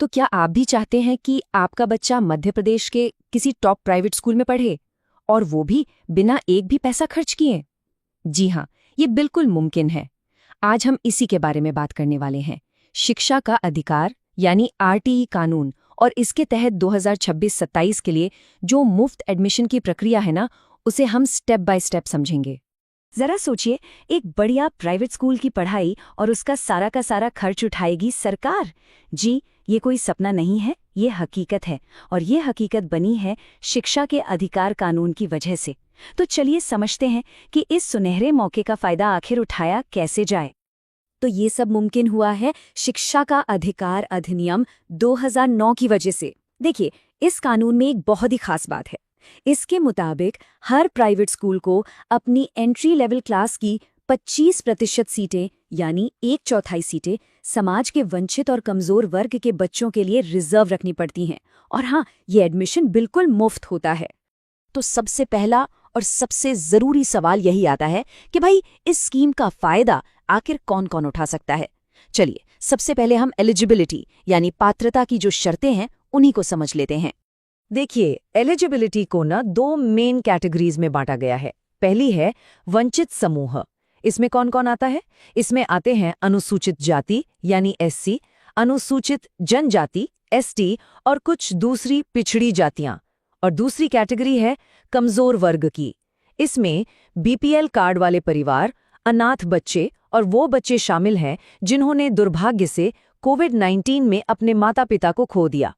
तो क्या आप भी चाहते हैं कि आपका बच्चा मध्य प्रदेश के किसी टॉप प्राइवेट स्कूल में पढ़े, और वो भी बिना एक भी पैसा खर्च किए? जी हाँ, ये बिल्कुल मुमकिन है। आज हम इसी के बारे में बात करने वाले हैं। शिक्षा का अधिकार यानी आरटीई कानून, और इसके तहत 2026-27 के लिए जो मुफ्त एडमिशन की प्रक्रिया है ना, उसे हम स्टेप बाय स्टेप समझेंगे। जरा सोचिए, एक बढ़िया प्राइवेट स्कूल की पढ़ाई और उसका सारा का सारा खर्च उठाएगी सरकार। जी, ये कोई सपना नहीं है, ये हकीकत है। और ये हकीकत बनी है शिक्षा के अधिकार कानून की वजह से। तो चलिए समझते हैं कि इस सुनहरे मौके का फायदा आखिर उठाया कैसे जाए। तो ये सब मुमकिन हुआ है शिक्षा का अधिकार अधिनियम 2009 की वजह से। देखिए, इस कानून में एक बहुत ही खास बात है। इसके मुताबिक हर प्राइवेट स्कूल को अपनी एंट्री लेवल क्लास की 25% सीटें यानी 1/4 सीटें समाज के वंचित और कमजोर वर्ग के बच्चों के लिए रिजर्व रखनी पड़ती हैं। और हाँ, ये एडमिशन बिल्कुल मुफ्त होता है। तो सबसे पहला और सबसे जरूरी सवाल यही आता है कि भाई, इस स्कीम का फायदा आखिर कौन कौन उठा सकता है। चलिए, सबसे पहले हम एलिजिबिलिटी यानी पात्रता की जो शर्तें हैं उन्हीं को समझ लेते हैं। देखिए, एलिजिबिलिटी को ना 2 मेन कैटेगरीज में बांटा गया है। पहली है वंचित समूह। इसमें कौन कौन आता है? इसमें आते हैं अनुसूचित जाति यानी एससी, अनुसूचित जनजाति एसटी, और कुछ दूसरी पिछड़ी जातियां। और दूसरी कैटेगरी है कमजोर वर्ग की। इसमें बीपीएल कार्ड वाले परिवार, अनाथ बच्चे और वो बच्चे शामिल हैं जिन्होंने दुर्भाग्य से कोविड-19 में अपने माता पिता को खो दिया।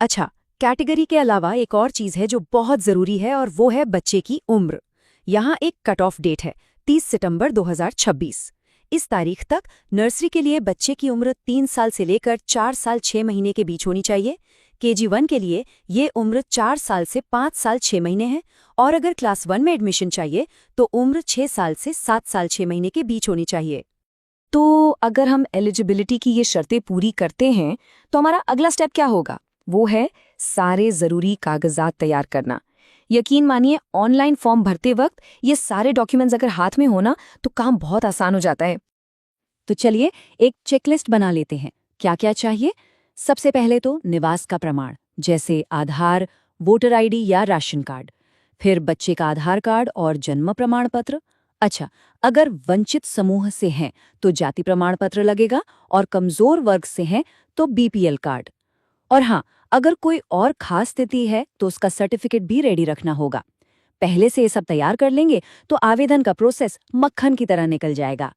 अच्छा, कैटेगरी के अलावा एक और चीज़ है जो बहुत ज़रूरी है, और वो है बच्चे की उम्र। यहाँ एक कट ऑफ डेट है, 30 सितंबर 2026। इस तारीख तक नर्सरी के लिए बच्चे की उम्र 3 साल से लेकर 4 साल 6 महीने के बीच होनी चाहिए। KG 1 के लिए ये उम्र 4 साल से 5 साल 6 महीने है, और अगर क्लास 1 में एडमिशन चाहिए तो उम्र 6 साल से 7 साल 6 महीने के बीच होनी चाहिए। तो अगर हम एलिजिबिलिटी की ये शर्तें पूरी करते हैं तो हमारा अगला स्टेप क्या होगा? वो है सारे ज़रूरी कागजात तैयार करना। यकीन मानिए, ऑनलाइन फॉर्म भरते वक्त ये सारे डॉक्यूमेंट्स अगर हाथ में हो ना, तो काम बहुत आसान हो जाता है। तो चलिए एक चेकलिस्ट बना लेते हैं। क्या क्या चाहिए? सबसे पहले तो निवास का प्रमाण, जैसे आधार, वोटर आईडी या राशन कार्ड। फिर बच्चे का आधार कार्ड और जन्म प्रमाण पत्र। अच्छा, अगर वंचित समूह से हैं तो जाति प्रमाण पत्र लगेगा, और कमजोर वर्ग से हैं तो बीपीएल कार्ड। और हाँ, अगर कोई और खास स्थिति है तो उसका सर्टिफिकेट भी रेडी रखना होगा। पहले से ये सब तैयार कर लेंगे तो आवेदन का प्रोसेस मक्खन की तरह निकल जाएगा।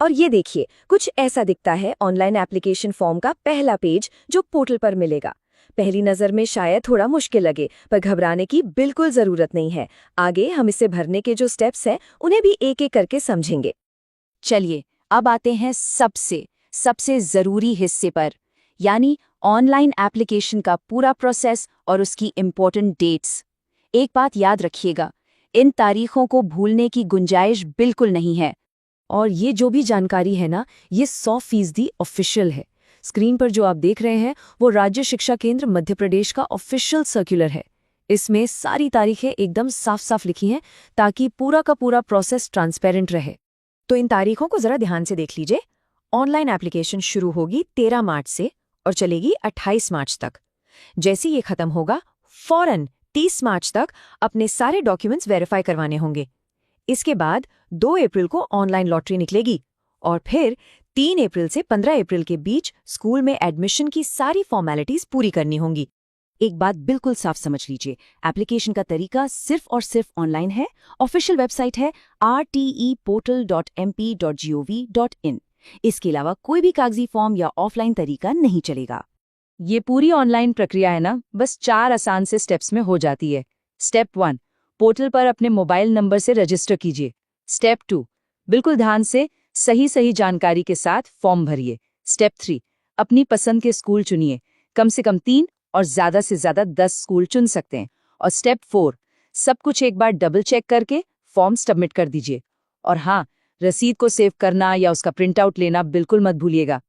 और ये देखिए, कुछ ऐसा दिखता है ऑनलाइन एप्लीकेशन फॉर्म का पहला पेज जो पोर्टल पर मिलेगा। पहली नज़र में शायद थोड़ा मुश्किल लगे, पर घबराने की बिल्कुल ज़रूरत नहीं है। आगे हम इसे भरने के जो स्टेप्स हैं उन्हें भी एक एक करके समझेंगे। चलिए, अब आते हैं सबसे ज़रूरी हिस्से पर, यानी ऑनलाइन एप्लीकेशन का पूरा प्रोसेस और उसकी इम्पोर्टेंट डेट्स। एक बात याद रखिएगा, इन तारीखों को भूलने की गुंजाइश बिल्कुल नहीं है। और ये जो भी जानकारी है ना, ये 100% ऑफिशियल है। स्क्रीन पर जो आप देख रहे हैं वो राज्य शिक्षा केंद्र मध्य प्रदेश का ऑफिशियल सर्कुलर है। इसमें सारी तारीखें एकदम साफ साफ लिखी हैं ताकि पूरा का पूरा प्रोसेस ट्रांसपेरेंट रहे। तो इन तारीखों को जरा ध्यान से देख लीजिए। ऑनलाइन एप्लीकेशन शुरू होगी 13 मार्च से और चलेगी 28 मार्च तक। जैसे ये खत्म होगा, फौरन 30 मार्च तक अपने सारे डॉक्यूमेंट्स वेरीफाई करवाने होंगे। इसके बाद 2 अप्रैल को ऑनलाइन लॉटरी निकलेगी, और फिर 3 अप्रैल से 15 अप्रैल के बीच स्कूल में एडमिशन की सारी फॉर्मेलिटीज पूरी करनी होंगी। एक बात बिल्कुल साफ समझ लीजिए, एप्लीकेशन का तरीका सिर्फ और सिर्फ ऑनलाइन है। ऑफिशियल वेबसाइट है rteportal.mp.gov.in। इसके अलावा कोई भी कागजी फॉर्म या ऑफलाइन तरीका नहीं चलेगा। ये पूरी ऑनलाइन प्रक्रिया है ना, बस 4 आसान से स्टेप्स में हो जाती है। स्टेप 1, पोर्टल पर अपने मोबाइल नंबर से रजिस्टर कीजिए। स्टेप 2, बिल्कुल ध्यान से सही जानकारी के साथ फॉर्म भरिए। स्टेप 3, अपनी पसंद के स्कूल चुनिए। कम से कम 3 और ज़्यादा से ज़्यादा 10 स्कूल चुन सकते हैं। और स्टेप 4, सब कुछ एक बार डबल चेक करके फॉर्म सबमिट कर दीजिए। और हाँ, रसीद को सेव करना या उसका प्रिंट आउट लेना बिल्कुल मत भूलिएगा।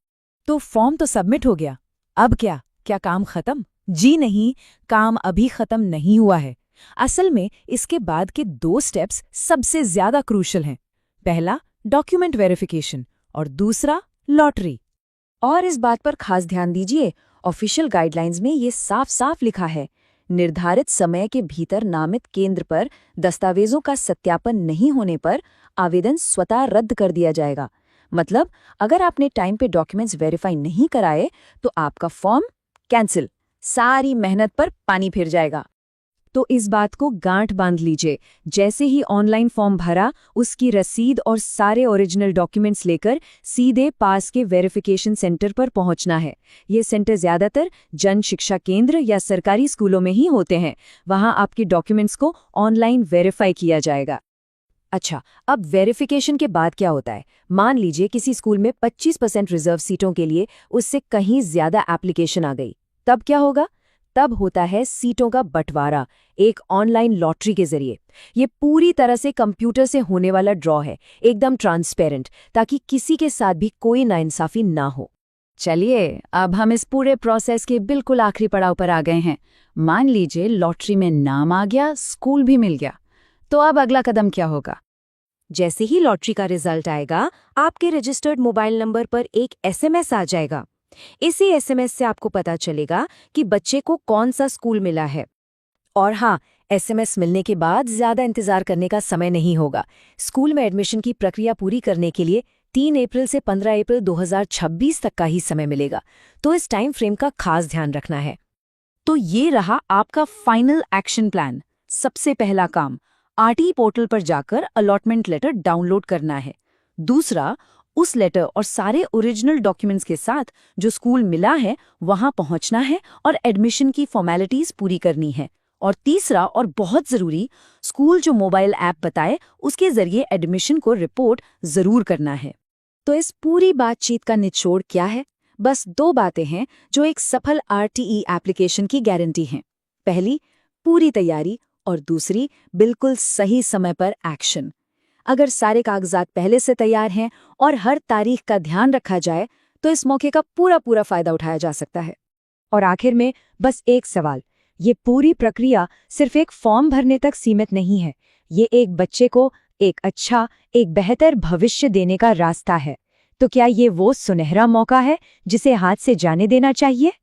तो फॉर्म तो सबमिट हो गया, अब क्या काम खत्म? जी नहीं, काम अभी खत्म नहीं हुआ है। असल में इसके बाद के 2 स्टेप्स सबसे ज्यादा क्रूशल हैं। पहला डॉक्यूमेंट वेरिफिकेशन और दूसरा लॉटरी। और इस बात पर खास ध्यान दीजिए, ऑफिशियल गाइडलाइंस में ये साफ साफ लिखा है, निर्धारित समय के भीतर नामित केंद्र पर दस्तावेजों का सत्यापन नहीं होने पर आवेदन स्वतः रद्द कर दिया जाएगा। मतलब अगर आपने टाइम पे डॉक्यूमेंट्स वेरीफाई नहीं कराए तो आपका फॉर्म कैंसिल, सारी मेहनत पर पानी फिर जाएगा। तो इस बात को गांठ बांध लीजिए, जैसे ही ऑनलाइन फॉर्म भरा उसकी रसीद और सारे ओरिजिनल डॉक्यूमेंट्स लेकर सीधे पास के वेरिफिकेशन सेंटर पर पहुंचना है। ये सेंटर ज्यादातर जन शिक्षा केंद्र या सरकारी स्कूलों में ही होते हैं। वहां आपके डॉक्यूमेंट्स को ऑनलाइन वेरीफाई किया जाएगा। अच्छा, अब वेरिफिकेशन के बाद क्या होता है? मान लीजिए किसी स्कूल में 25% रिजर्व सीटों के लिए उससे कहीं ज्यादा एप्लीकेशन आ गई, तब क्या होगा? तब होता है सीटों का बंटवारा, एक ऑनलाइन लॉटरी के जरिए। ये पूरी तरह से कंप्यूटर से होने वाला ड्रॉ है, एकदम ट्रांसपेरेंट, ताकि किसी के साथ भी कोई नाइंसाफी ना हो। चलिए, अब हम इस पूरे प्रोसेस के बिल्कुल आखिरी पड़ाव पर आ गए हैं। मान लीजिए लॉटरी में नाम आ गया, स्कूल भी मिल गया, तो अब अगला कदम क्या होगा? जैसे ही लॉटरी का रिजल्ट आएगा, आपके रजिस्टर्ड मोबाइल नंबर पर एक एसएमएस आ जाएगा। इसी एसएमएस से आपको पता चलेगा कि बच्चे को कौन सा स्कूल मिला है। और हाँ, एसएमएस मिलने के बाद ज्यादा इंतजार करने का समय नहीं होगा। स्कूल में एडमिशन की प्रक्रिया पूरी करने के लिए 3 अप्रैल से 15 अप्रैल 2026 तक का ही समय मिलेगा, तो इस टाइम फ्रेम का खास ध्यान रखना है। तो ये रहा आपका फाइनल एक्शन प्लान। सबसे पहला काम, आरटी पोर्टल पर जाकर अलॉटमेंट लेटर डाउनलोड करना है। दूसरा, उस लेटर और सारे ओरिजिनल डॉक्यूमेंट्स के साथ जो स्कूल मिला है वहां पहुंचना है और एडमिशन की फॉर्मेलिटीज पूरी करनी है। और तीसरा और बहुत जरूरी, स्कूल जो मोबाइल ऐप बताए उसके जरिए एडमिशन को रिपोर्ट जरूर करना है। तो इस पूरी बातचीत का निचोड़ क्या है? बस 2 बातें हैं जो एक सफल आरटीई एप्लीकेशन की गारंटी हैं। पहली, पूरी तैयारी, और दूसरी, बिल्कुल सही समय पर एक्शन। अगर सारे कागजात पहले से तैयार हैं और हर तारीख का ध्यान रखा जाए तो इस मौके का पूरा फायदा उठाया जा सकता है। और आखिर में बस एक सवाल, ये पूरी प्रक्रिया सिर्फ एक फॉर्म भरने तक सीमित नहीं है। ये एक बच्चे को एक बेहतर भविष्य देने का रास्ता है। तो क्या ये वो सुनहरा मौका है जिसे हाथ से जाने देना चाहिए?